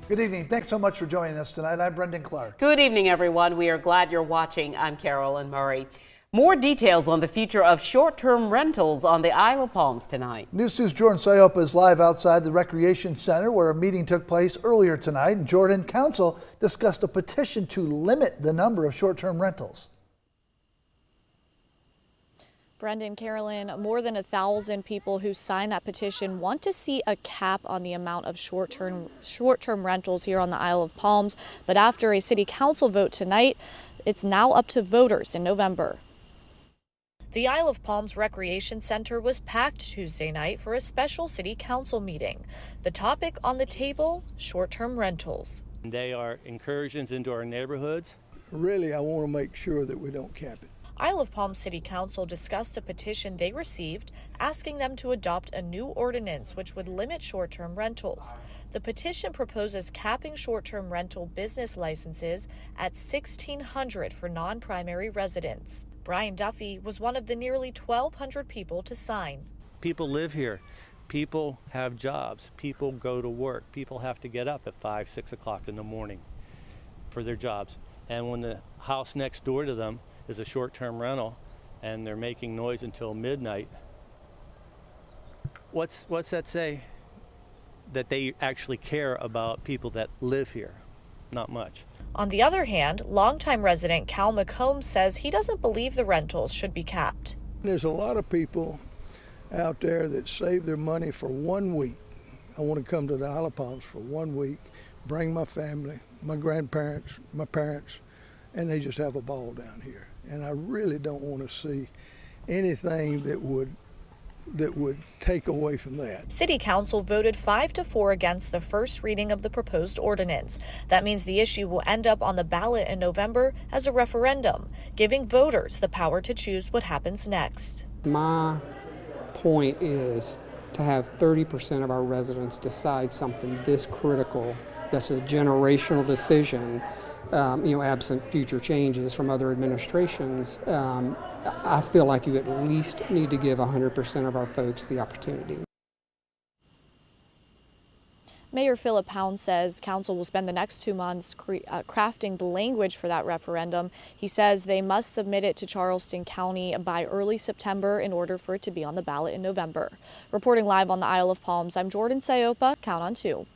Good evening. Thanks so much for joining us tonight. I'm Brendan Clark. Good evening, everyone. We are glad you're watching. I'm Carolyn Murray. More details on the future of short-term rentals on the Isle of Palms tonight. News 2's Jordan Sayopa is live outside the Recreation Center where a meeting took place earlier tonight. And Jordan, Council discussed a petition to limit the number of short-term rentals. Brendan, Carolyn, more than 1,000 people who signed that petition want to see a cap on the amount of short-term rentals here on the Isle of Palms. But after a city council vote tonight, it's now up to voters in November. The Isle of Palms Recreation Center was packed Tuesday night for a special city council meeting. The topic on the table, short-term rentals. They are incursions into our neighborhoods. Really, I want to make sure that we don't cap it. Isle of Palms City Council discussed a petition they received asking them to adopt a new ordinance which would limit short-term rentals. The petition proposes capping short-term rental business licenses at $1,600 for non-primary residents. Brian Duffy was one of the nearly 1,200 people to sign. People live here. People have jobs. People go to work. People have to get up at 5, 6 o'clock in the morning for their jobs. And when the house next door to them is a short-term rental and they're making noise until midnight, what's that say? That they actually care about people that live here? Not much. On the other hand, longtime resident Cal McComb says he doesn't believe the rentals should be capped. There's a lot of people out there that save their money for 1 week. I want to come to the Isle of Palms for 1 week, bring my family, my grandparents, my parents, and they just have a ball down here. And I really don't want to see anything that would take away from that. City Council voted 5-4 against the first reading of the proposed ordinance. That means the issue will end up on the ballot in November as a referendum, giving voters the power to choose what happens next. My point is to have 30% of our residents decide something this critical, that's a generational decision, absent future changes from other administrations. I feel like you at least need to give 100% of our folks the opportunity. Mayor Philip Pound says council will spend the next 2 months crafting the language for that referendum. He says they must submit it to Charleston County by early September in order for it to be on the ballot in November. Reporting live on the Isle of Palms, I'm Jordan Sayopa. Count on 2.